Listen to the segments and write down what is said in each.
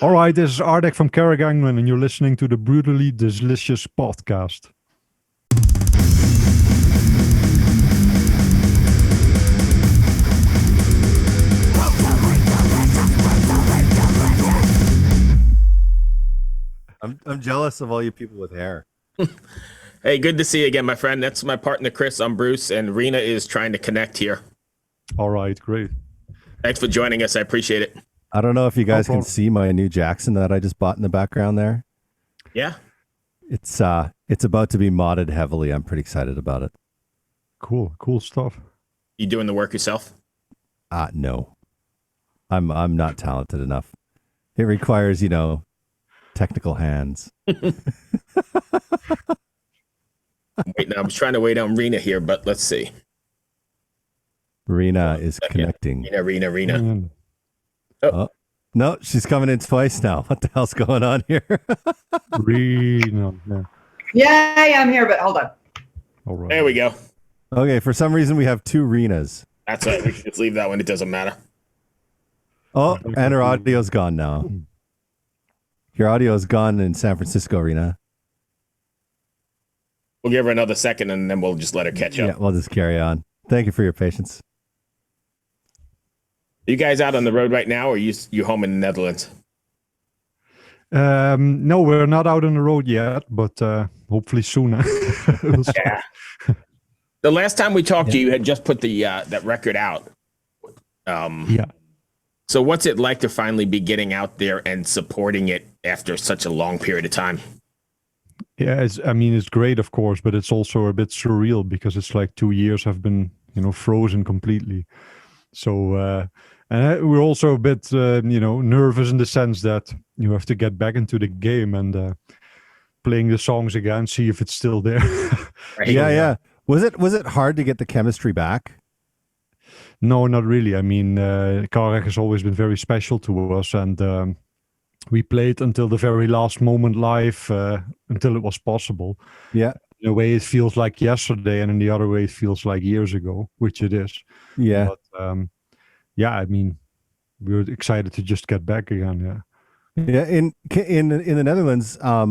All right, this is Ardek from Carach Angren, and you're listening to the Brutally Delicious podcast. I'm jealous of all you people with hair. Hey, good to see you again, my friend. That's my partner, Chris. I'm Bruce, and Rena is trying to connect here. All right, great. Thanks for joining us. I appreciate it. I don't know if you guys can see my new Jackson that I just bought in the background there. Yeah. It's about to be modded heavily. I'm pretty excited about it. Cool stuff. You doing the work yourself? No. I'm not talented enough. It requires, technical hands. Wait, now I was trying to wait on Rena here, but let's see. Rena is connecting. Rena. Oh, no, she's coming in twice now. What the hell's going on here? Rena. Yay, I'm here, but hold on. All right. There we go. Okay, for some reason we have two Renas. That's right. We can just leave that one. It doesn't matter. Oh, and her audio's gone now. Your audio's gone in San Francisco, Rena. We'll give her another second, and then we'll just let her catch up. Yeah, we'll just carry on. Thank you for your patience. Are you guys out on the road right now, or are you home in the Netherlands? No, we're not out on the road yet, but hopefully soon. Yeah. The last time we talked to you, had just put the that record out. Yeah. So what's it like to finally be getting out there and supporting it after such a long period of time? Yeah, it's great, of course, but it's also a bit surreal because it's like 2 years have been, frozen completely. So, and we're also a bit, nervous in the sense that you have to get back into the game and playing the songs again, see if it's still there. Right? Yeah. Was it hard to get the chemistry back? No, not really. I mean, Carach has always been very special to us, and we played until the very last moment live, until it was possible. Yeah. In a way, it feels like yesterday, and in the other way, it feels like years ago, which it is. Yeah. But, I mean, we're excited to just get back again. Yeah. Yeah. In the Netherlands, are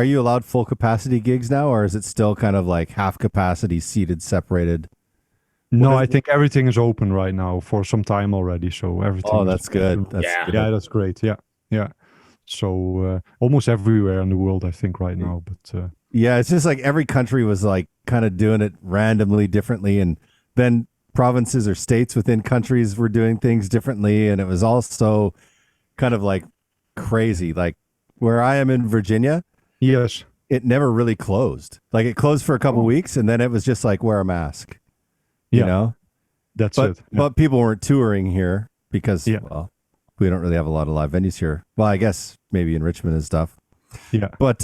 you allowed full capacity gigs now, or is it still kind of like half capacity, seated, separated? No, I think everything is open right now for some time already. So everything. Oh, that's good. Good. Yeah, that's great. Yeah. So almost everywhere in the world, I think, right now. But yeah, it's just like every country was like kind of doing it randomly differently, and then provinces or states within countries were doing things differently, and it was also kind of like crazy. Like where I am in Virginia, yes, it never really closed. Like it closed for a couple weeks, and then it was just like wear a mask. You know, that's it. Yeah. But people weren't touring here because well, we don't really have a lot of live venues here. Well, I guess maybe in Richmond and stuff. Yeah. But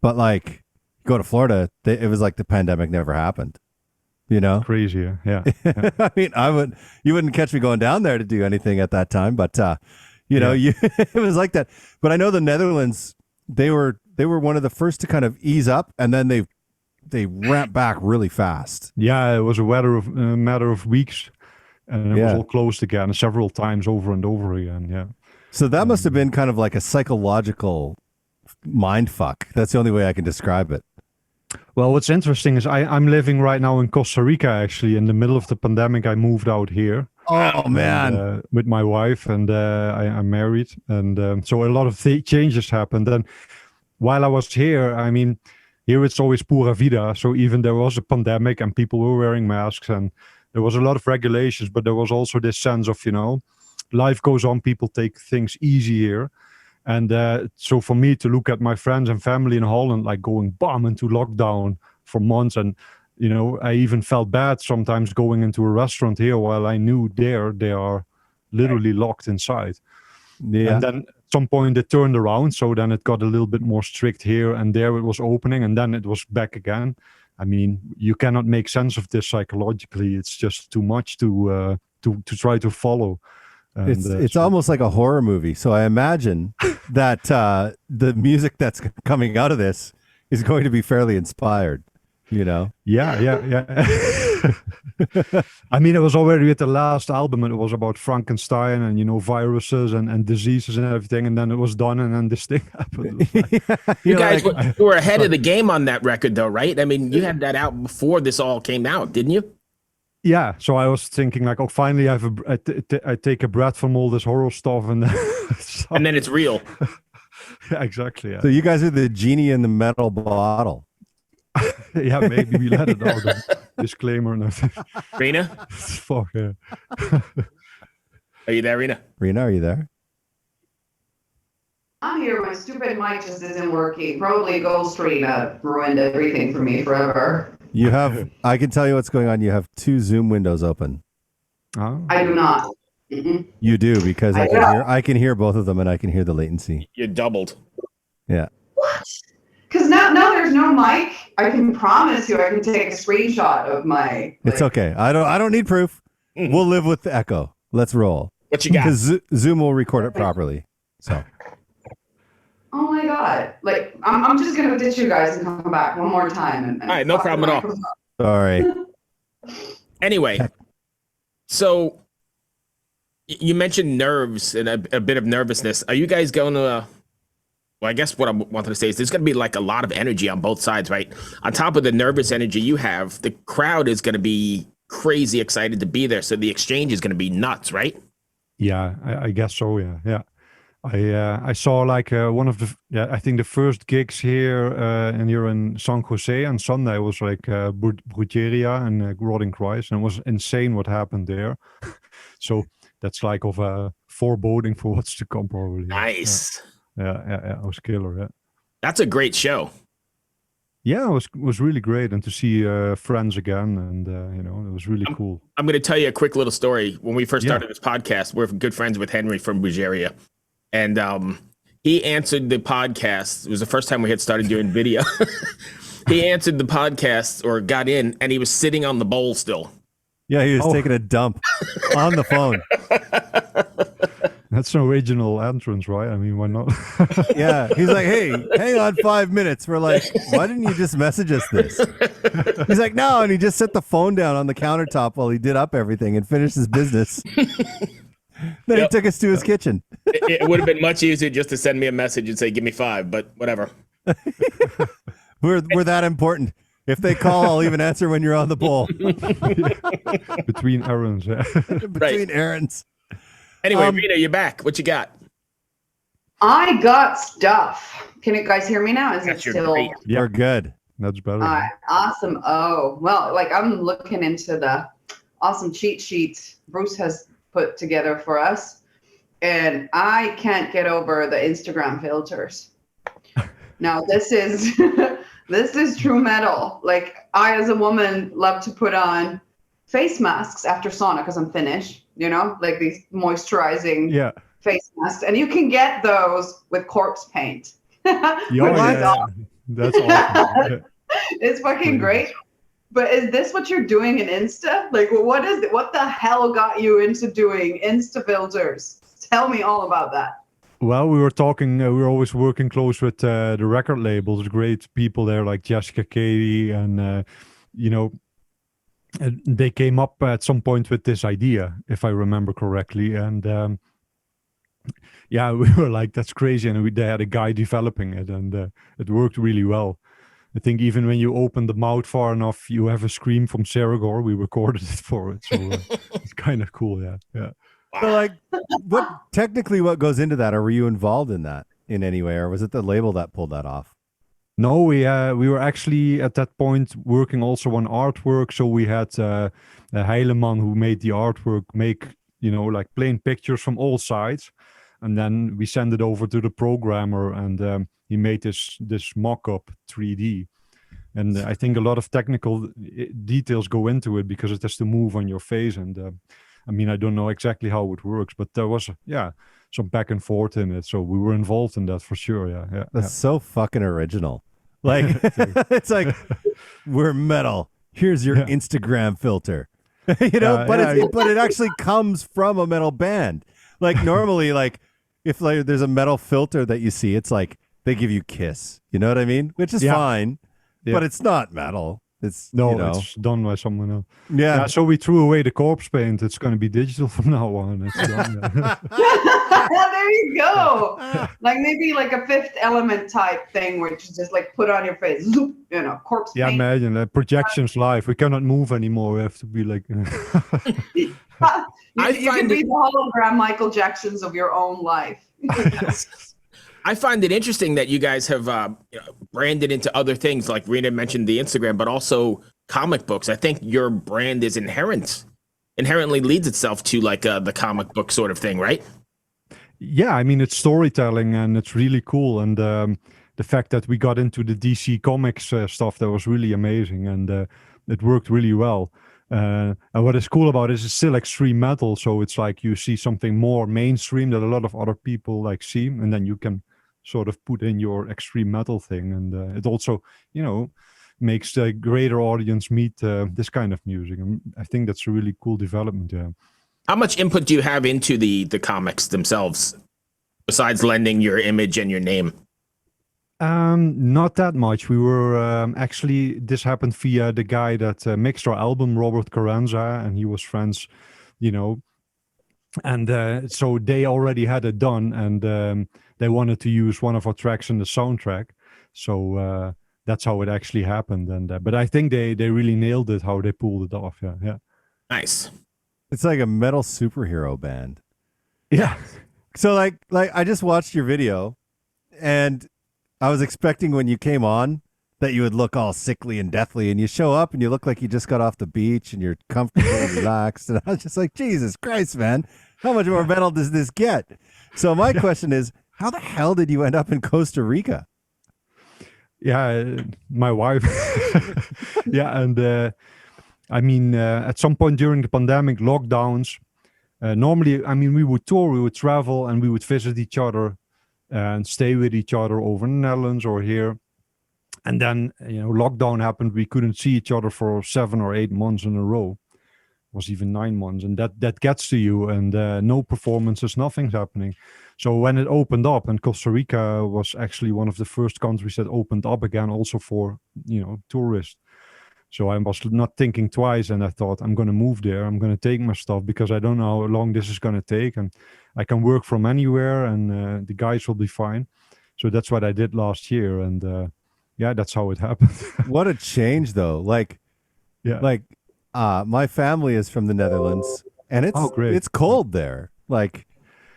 like go to Florida, it was like the pandemic never happened. Crazy. Yeah. I mean, you wouldn't catch me going down there to do anything at that time, but it was like that. But I know the Netherlands, they were one of the first to kind of ease up, and then they ramped back really fast. Yeah, it was a matter of weeks, and it was all closed again several times over and over again. Yeah. So that must have been kind of like a psychological mind fuck. That's the only way I can describe it. Well, what's interesting is I'm living right now in Costa Rica. Actually, in the middle of the pandemic, I moved out here. Oh man, and, with my wife, and I'm married, and so a lot of changes happened. And while I was here, I mean, here it's always pura vida. So even there was a pandemic and people were wearing masks and there was a lot of regulations, but there was also this sense of, life goes on. People take things easy here. And so for me to look at my friends and family in Holland, like going bam into lockdown for months. And, I even felt bad sometimes going into a restaurant here while I knew they are literally locked inside. Yeah. And then at some point it turned around. So then it got a little bit more strict here and there it was opening and then it was back again. I mean, you cannot make sense of this psychologically. It's just too much to try to follow. And, it's almost like a horror movie. So I imagine that the music that's coming out of this is going to be fairly inspired, Yeah. I mean, it was already with the last album. It was about Frankenstein and viruses and diseases and everything. And then it was done, and then this thing happened. It was like, You guys like, were ahead of the game on that record, though, right? I mean, you had that out before this all came out, didn't you? yeah. So I was thinking like, oh, finally, I take a breath from all this horror stuff, and then And then it's real. yeah, exactly. Yeah. So you guys are the genie in the metal bottle. Yeah, maybe we let it out. Disclaimer. No. Rena, Fuck yeah. are you there, Rena? Rena, are you there? I'm here. My stupid mic just isn't working. Probably Ghost Rena ruined everything for me forever. You have, I can tell you what's going on. You have 2 Zoom windows open. Oh. I do not. Mm-mm. You do, because I can hear both of them, and I can hear the latency. You're doubled. Yeah. What? Because now there's no mic. I can promise you I can take a screenshot of my... It's okay. I don't need proof. We'll live with the echo. Let's roll. What you got? Because Zoom will record it properly. So. Oh my God. Like, I'm just going to ditch you guys and come back one more time. And All right, no problem at all. Sorry. Anyway, so you mentioned nerves and a bit of nervousness. Are you guys going to... Well, I guess what I wanted to say is there's going to be like a lot of energy on both sides, right? On top of the nervous energy you have, the crowd is going to be crazy excited to be there. So the exchange is going to be nuts, right? Yeah, I guess so. Yeah. I saw like one of the I think the first gigs here in San Jose on Sunday was like Brujeria and Rotting Christ, and it was insane what happened there. So that's like of a foreboding for what's to come, probably. Nice. Yeah. It was killer. Yeah. That's a great show. Yeah, it was really great, and to see friends again, and it was really cool. I'm going to tell you a quick little story. When we first started this podcast, we're good friends with Henry from Bulgaria, and he answered the podcast. It was the first time we had started doing video. He answered the podcast or got in, and he was sitting on the bowl still. Yeah, he was taking a dump on the phone. That's an original entrance, right? I mean, why not? Yeah, he's like, hey, hang on 5 minutes. We're like, why didn't you just message us this? He's like, no, and he just set the phone down on the countertop while he did up everything and finished his business. Then he took us to his kitchen. It would have been much easier just to send me a message and say, give me 5, but whatever. We're that important. If they call, I'll even answer when you're on the bowl. Between errands. Yeah. Between errands. Anyway, Rita, you're back. What you got? I got stuff. Can you guys hear me now? Is it You're still... great. Yeah, we're good. That's better. Awesome. Oh, well, like I'm looking into the awesome cheat sheet Bruce has put together for us, and I can't get over the Instagram filters. Now, this is this is true metal. Like, I, as a woman, love to put on face masks after sauna because I'm Finnish, like these moisturizing face masks. And you can get those with corpse paint. Awesome. That's awesome. It's fucking great. But is this what you're doing in Insta? Like, what is it? What the hell got you into doing Insta filters? Tell me all about that. Well, we were talking, we were always working close with the record labels, great people there like Jessica Katie, and, and they came up at some point with this idea, if I remember correctly. And we were like, that's crazy. And they had a guy developing it, and it worked really well. I think even when you open the mouth far enough, you have a scream from Saragor. We recorded it for it. So it's kind of cool. Yeah. So, like, what goes into that? Or were you involved in that in any way? Or was it the label that pulled that off? No, we were actually at that point working also on artwork. So we had Heileman, who made the artwork, make, like plain pictures from all sides. And then we send it over to the programmer, and he made this mock-up 3D. And I think a lot of technical details go into it because it has to move on your face. And I mean, I don't know exactly how it works, but there was, some back and forth in it. So we were involved in that for sure. Yeah. That's so fucking original. Like, it's like, we're metal. Here's your Instagram filter. But it actually comes from a metal band. Like, normally, like, if like there's a metal filter that you see, it's like they give you Kiss. You know what I mean? Which is fine, but it's not metal. It's No, you know, it's done by someone else. yeah. Yeah, so we threw away the corpse paint. It's going to be digital from now on. It's done. There you go. Like maybe like a Fifth Element type thing, where you just like put on your face, zoop, corpse Yeah, paint. imagine projections live. We cannot move anymore. We have to be like. You I can find be it- the hologram Michael Jacksons of your own life. I find it interesting that you guys have branded into other things, like Rena mentioned the Instagram, but also comic books. I think your brand is inherently leads itself to like the comic book sort of thing, right? Yeah, I mean, it's storytelling and it's really cool. And the fact that we got into the DC Comics stuff, that was really amazing. And it worked really well. And what is cool about it is it's still extreme metal. So it's like you see something more mainstream that a lot of other people like see. And then you can sort of put in your extreme metal thing. And it also, makes the greater audience meet this kind of music. And I think that's a really cool development. Yeah. How much input do you have into the comics themselves, besides lending your image and your name? Not that much. We were actually, this happened via the guy that mixed our album, Robert Carranza, and he was friends, and so they already had it done, and they wanted to use one of our tracks in the soundtrack. So that's how it actually happened. And but I think they really nailed it, how they pulled it off. Yeah, yeah, Nice. It's like a metal superhero band. yeah. So like I just watched your video, and I was expecting when you came on that you would look all sickly and deathly, and you show up and you look like you just got off the beach and you're comfortable and relaxed. And I was just like, Jesus Christ, man, how much more metal does this get? So my question is, how the hell did you end up in Costa Rica? Yeah, my wife. Yeah, and I mean, at some point during the pandemic lockdowns, normally, I mean, we would tour, we would travel, and we would visit each other and stay with each other over in the Netherlands or here. And then, lockdown happened. We couldn't see each other for 7 or 8 months in a row. It was even 9 months, and that gets to you. And no performances, nothing's happening. So when it opened up, and Costa Rica was actually one of the first countries that opened up again, also for tourists. So I was not thinking twice, and I thought, I'm going to move there. I'm going to take my stuff because I don't know how long this is going to take, and I can work from anywhere, and the guys will be fine. So that's what I did last year, and yeah, that's how it happened. What a change, though. My family is from the Netherlands, and great. it's cold there. Like,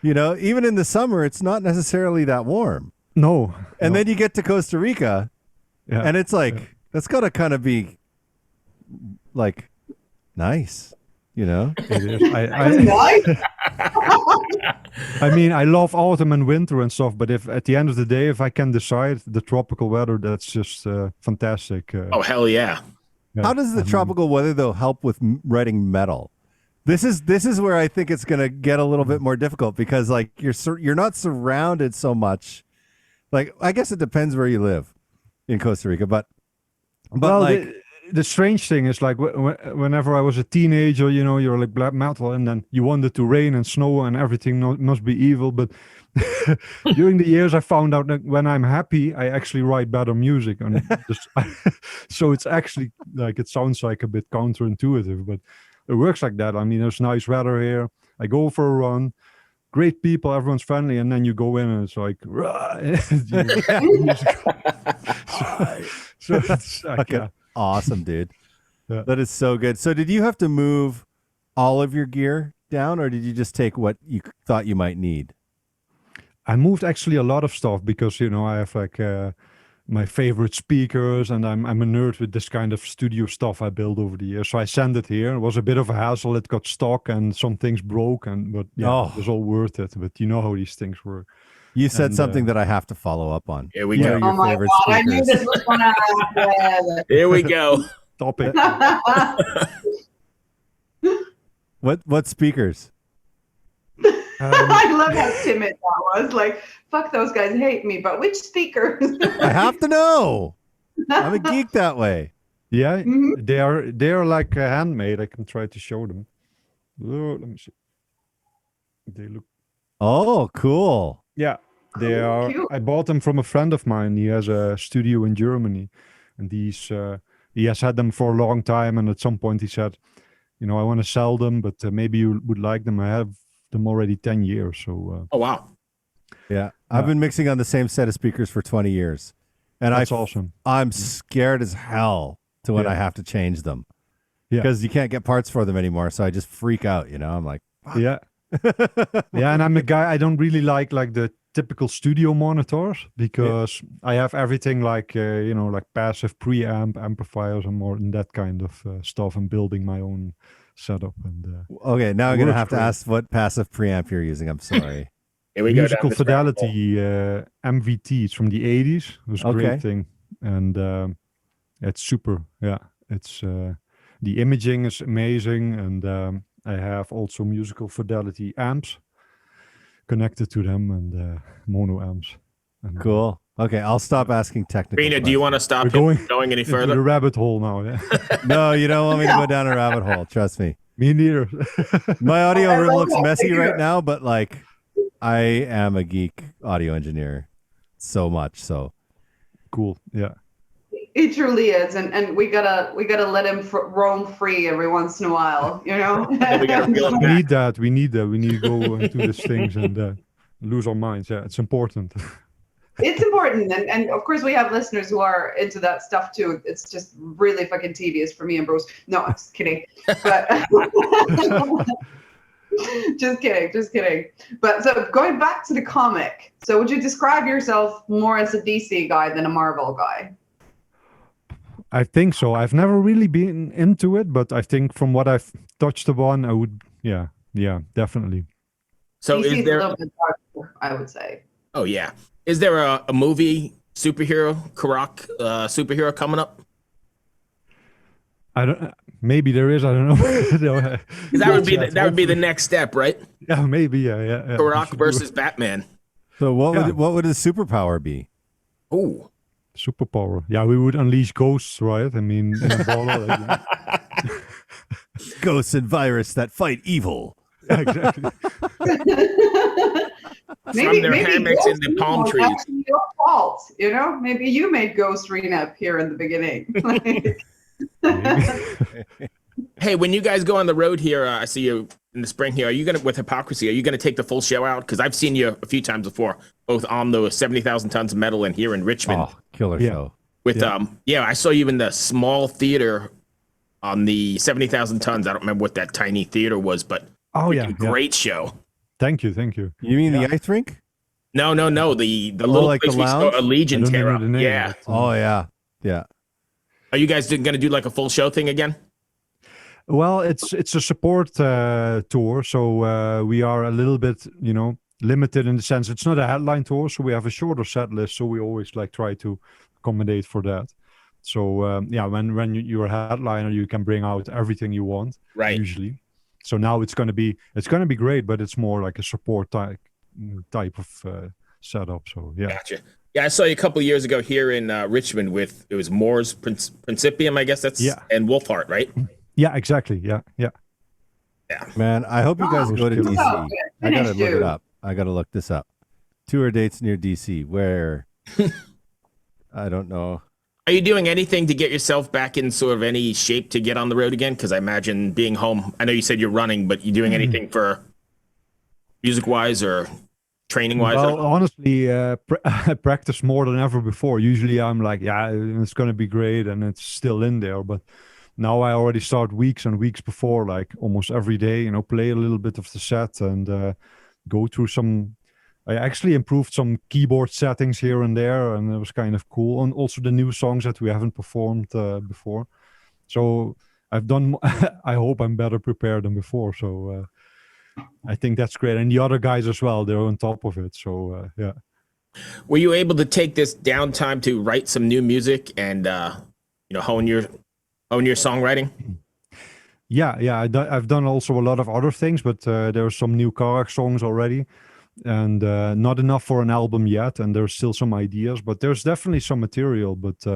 even in the summer, it's not necessarily that warm. No. And then you get to Costa Rica, and it's like, that's got to kind of be like nice, It is. Nice. I mean, I love autumn and winter and stuff, but if at the end of the day, if I can decide the tropical weather, that's just fantastic. Oh, hell yeah. Yeah. How does the tropical weather though help with writing metal? This is where I think it's gonna get a little bit more difficult, because like you're not surrounded so much. Like, I guess it depends where you live in Costa Rica, but Well, like the strange thing is, like, whenever I was a teenager, you're like black metal, and then you wanted to rain and snow and everything must be evil. But during the years, I found out that when I'm happy, I actually write better music. And so it's actually like, it sounds like a bit counterintuitive, but it works like that. I mean, there's nice weather here. I go for a run. Great people, everyone's friendly, and then you go in and it's like, so it's like, okay. yeah. Awesome, dude. Yeah. That is so good. So did you have to move all of your gear down, or did you just take what you thought you might need? I moved actually a lot of stuff because, I have like my favorite speakers, and I'm a nerd with this kind of studio stuff I built over the years. So I sent it here. It was a bit of a hassle. It got stuck and some things broke, but yeah, it was all worth it. But you know how these things work. You said something that I have to follow up on. Here we What go. are your Oh my favorite God, I knew speakers? this was going to happen. Here we go. Topic. What speakers? I love how timid that was. Like, fuck, those guys hate me, but which speakers? I have to know. I'm a geek that way. Yeah, Mhm. they are like handmade. I can try to show them. Oh, let me see. They look. Oh, cool. Yeah, they are. Cute. I bought them from a friend of mine. He has a studio in Germany, and these he has had them for a long time, and at some point he said, I want to sell them, but maybe you would like them. I have them already 10 years. So Oh wow. Yeah. I've been mixing on the same set of speakers for 20 years. And that's awesome. I'm scared as hell to when I have to change them. Because you can't get parts for them anymore. So I just freak out, I'm like, fuck. Yeah. Yeah, and I'm a guy, I don't really like the typical studio monitors, because I have everything like, like passive preamp, amplifiers, and more in that kind of stuff, and building my own setup. And okay, now I'm going to have to ask what passive preamp you're using. I'm sorry. Here we Musical go down this Fidelity MVT. It's from the 80s. It was a great thing. And it's super. Yeah, it's the imaging is amazing, and I have also Musical Fidelity amps connected to them, and mono amps. And, cool. Okay, I'll stop asking technical Rena, do you want to stop We're going any into further? the rabbit hole now. Yeah. No, you don't want me to go down a rabbit hole. Trust me. Me neither. My audio I room love looks that messy figure. right now, but like I am a geek audio engineer so much. So Cool. Yeah. He truly is, and we gotta let him roam free every once in a while, Then we gotta reel him We back. need that. We need that. We need to go into these things and lose our minds. Yeah, it's important. It's important, and of course we have listeners who are into that stuff too. It's just really fucking tedious for me and Bruce. No, I'm just kidding. But just kidding. But so going back to the comic, so would you describe yourself more as a DC guy than a Marvel guy? I think so. I've never really been into it, but I think from what I've touched upon, I would. Yeah, definitely. So DC's is there? a little bit darker, I would say. Oh yeah. Is there a movie superhero, Carach superhero coming up? I don't. Maybe there is. I don't know. 'Cause that would be the next step, right? Yeah, maybe. Yeah. Carach versus Batman. So what would his superpower be? Oh. Superpower. Yeah, we would unleash ghosts, right? I mean, in a bottle, like, Ghosts and virus that fight evil. yeah, exactly. From their hammocks in the palm Ghost trees. was actually your fault, Maybe you made Ghost Rena appear in the beginning. Hey, when you guys go on the road here, I see you in the spring here. Are you with Hypocrisy? Are you gonna take the full show out? Because I've seen you a few times before, both on the 70,000 tons of metal and here in Richmond. Oh, killer Yeah. show. With I saw you in the small theater on the 70,000 tons. I don't remember what that tiny theater was, but great show. Thank you. You mean the ice rink? No, the little like place the we saw lounge? a Legion I don't tear know up. the name, Yeah. but, Oh yeah. Are you guys gonna do like a full show thing again? Well, it's a support tour, so we are a little bit, limited in the sense it's not a headline tour, so we have a shorter set list. So we always try to accommodate for that. So when you're a headliner, you can bring out everything you want, Right. usually. So now it's gonna be great, but it's more like a support type of setup. So yeah. Gotcha. Yeah, I saw you a couple of years ago here in Richmond with it was Moore's Principium, I guess and Wolfheart, right? Yeah, exactly. Yeah. Man, I hope you guys go to DC. Oh, I gotta finish, look it dude. up. I gotta look this up. Tour dates near DC. Where? I don't know. Are you doing anything to get yourself back in sort of any shape to get on the road again? Because I imagine being home. I know you said you're running, but you doing anything for music-wise or training-wise? Well, honestly, I practice more than ever before. Usually I'm like, yeah, it's going to be great, and it's still in there. But now I already start weeks and weeks before, like almost every day, play a little bit of the set and go through some. I actually improved some keyboard settings here and there, and it was kind of cool. And also the new songs that we haven't performed before. So I've done. I hope I'm better prepared than before. So I think that's great, and the other guys as well. They're on top of it. So yeah. Were you able to take this downtime to write some new music and hone your songwriting? Yeah. I've done also a lot of other things, but there are some new Carach songs already, and not enough for an album yet. And there's still some ideas, but there's definitely some material. But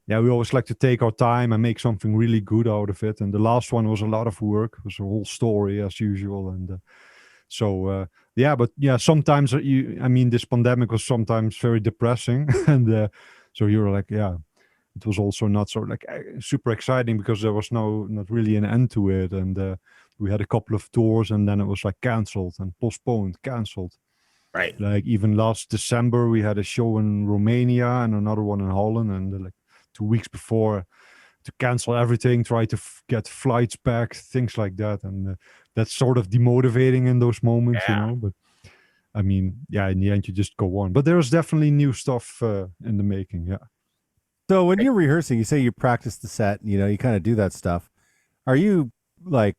we always like to take our time and make something really good out of it. And the last one was a lot of work. It was a whole story as usual. And sometimes this pandemic was sometimes very depressing. And so you're like, it was also not so like super exciting because there was not really an end to it, and we had a couple of tours, and then it was like canceled and postponed, canceled. Right. Like even last December, we had a show in Romania and another one in Holland, and like 2 weeks before, to cancel everything, try to get flights back, things like that, and that's sort of demotivating in those moments, you know. But I mean, yeah, in the end, you just go on. But there's definitely new stuff in the making, yeah. So when you're rehearsing, you say you practice the set, you know, you kind of do that stuff. Are you like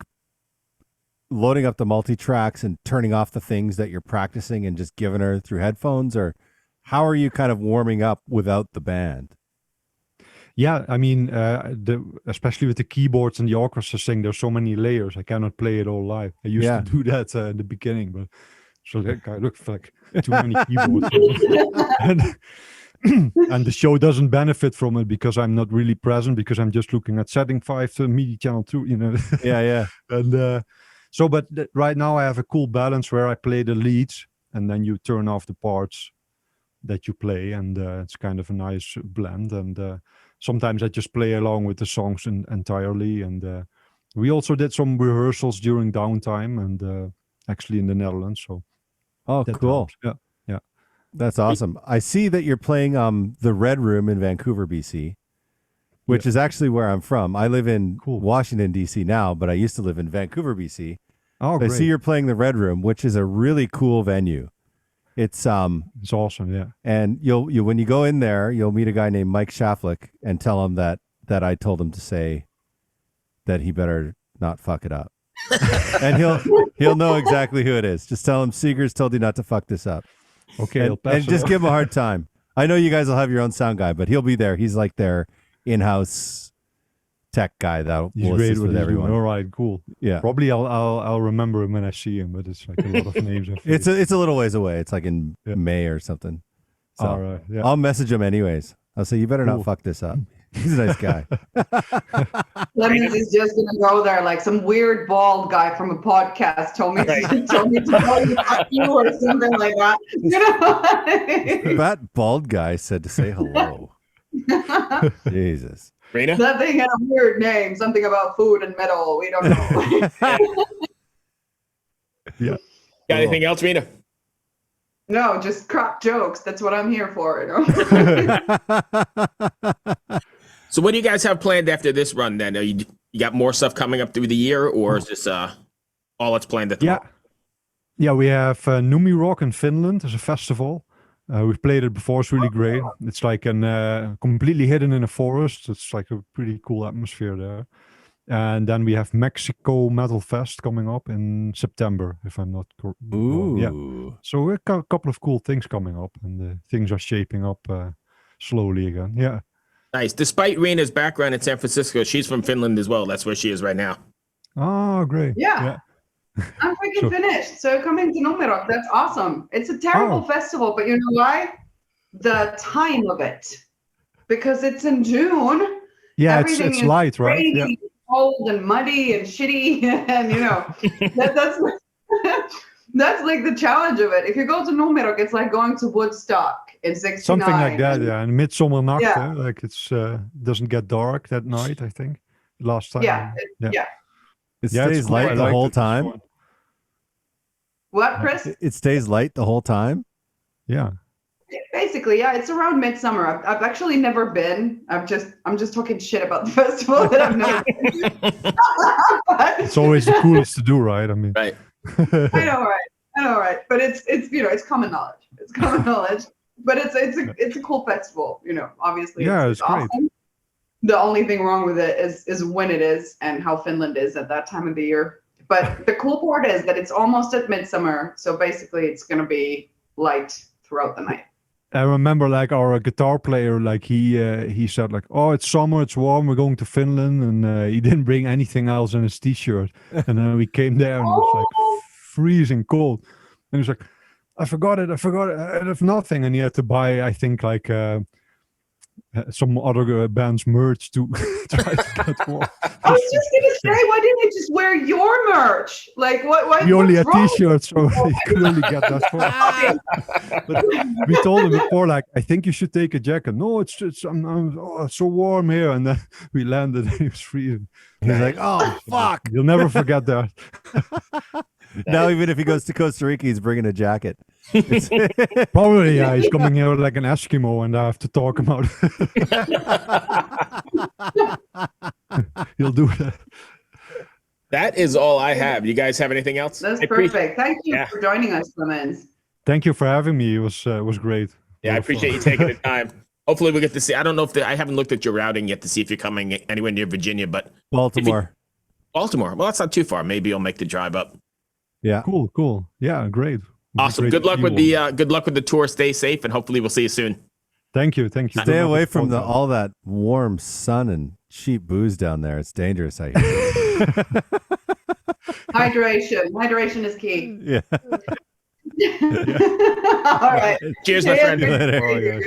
loading up the multi-tracks and turning off the things that you're practicing and just giving her through headphones, or how are you kind of warming up without the band? Yeah, I mean, especially with the keyboards and the orchestra thing, there's so many layers. I cannot play it all live. I used to do that in the beginning, but so like, I look for like too many keyboards. And the show doesn't benefit from it because I'm not really present, because I'm just looking at setting 5 to MIDI channel 2, you know. Yeah. And so, but right now I have a cool balance where I play the leads and then you turn off the parts that you play, and it's kind of a nice blend. And sometimes I just play along with the songs entirely. And we also did some rehearsals during downtime, and actually in the Netherlands. So that cool. helps. Yeah. That's awesome. I see that you're playing the Red Room in Vancouver, BC, which is actually where I'm from. I live in Washington, D.C. now, but I used to live in Vancouver, BC. Oh, great. I see you're playing the Red Room, which is a really cool venue. It's awesome, yeah. And you'll when you go in there, you'll meet a guy named Mike Shaflick and tell him that I told him to say that he better not fuck it up. And he'll know exactly who it is. Just tell him Seegers told you not to fuck this up. Okay, and just give him a hard time. I know you guys will have your own sound guy, but he'll be there. He's like their in-house tech guy that will assist with everyone. All right, cool. Yeah, probably I'll remember him when I see him, but it's like a lot of names. It's a little ways away. It's like in May or something. So all right, yeah. I'll message him anyways. I'll say you better not fuck this up. He's a nice guy. Clemens is just gonna go there like some weird bald guy from a podcast told me to tell you fuck you or something like that. You know? That bald guy said to say hello. Jesus. Rena? That thing had a weird name, something about food and metal. We don't know. Yeah. Got anything else, Rena? No, just crap jokes. That's what I'm here for. You know? So what do you guys have planned after this run then? You got more stuff coming up through the year, or is this all that's planned at the moment? Yeah, we have Numi Rock in Finland as a festival. We've played it before. It's really great. It's like completely hidden in a forest. It's like a pretty cool atmosphere there. And then we have Mexico Metal Fest coming up in September, if I'm not wrong. Yeah. So a couple of cool things coming up, and things are shaping up slowly again. Yeah. Nice. Despite Rena's background in San Francisco, she's from Finland as well. That's where she is right now. Oh, great. Yeah. I'm freaking finished. So coming to Numerok, that's awesome. It's a terrible festival, but you know why? The time of it. Because it's in June. Yeah, it's light, right? Yeah. Cold and muddy and shitty, and you know that's like the challenge of it. If you go to Numerok, it's like going to Woodstock in '69. Something like that, yeah. And Midsommernacht, like it's doesn't get dark that night. I think last time. It stays light the whole time. What, Chris? It stays light the whole time. Yeah. Basically, yeah, it's around midsummer. I've actually never been. I'm just talking shit about the festival that I've never been. It's always the coolest to do, right? I mean, right. I know, right. But it's you know, it's common knowledge. It's common knowledge. But it's a cool festival, you know. Obviously, it's awesome. Great. The only thing wrong with it is when it is and how Finland is at that time of the year. But the cool part is that it's almost at midsummer, so basically it's gonna be light throughout the night. I remember like our guitar player, like he said like, oh, it's summer, it's warm, we're going to Finland, and he didn't bring anything else in his t-shirt. And then we came there and it was like freezing cold. And he was like, I forgot it, I have nothing. And he had to buy, I think like some other bands merch to try to get warm. I was just gonna say, why didn't they just wear your merch? Like, what? We only had what's wrong? T-shirts, so you could only get that far. But we told them before, like, I think you should take a jacket. No, it's it's so warm here, and then we landed. And it was freezing. He's like, oh fuck. You'll never forget that. Now even if he goes to Costa Rica, he's bringing a jacket. Probably, yeah. He's coming here like an Eskimo, and I have to talk him out. He'll do that. That is all I have. You guys have anything else? That's I perfect. Thank you Yeah. for joining us, Clemens. Thank you for having me. It was great. Yeah, I appreciate you taking the time. Hopefully we get to see. I don't know if I haven't looked at your routing yet to see if you're coming anywhere near Virginia, but Baltimore. Baltimore. Well, that's not too far. Maybe you'll make the drive up. Yeah. Cool. Yeah, great. Awesome. Great Good luck to with see you all. the good luck with the tour. Stay safe, and hopefully we'll see you soon. Thank you. Stay away from all that warm sun and cheap booze down there. It's dangerous, I hear. Hydration is key. Yeah. All right. Cheers, my friend. Later. Oh, yeah.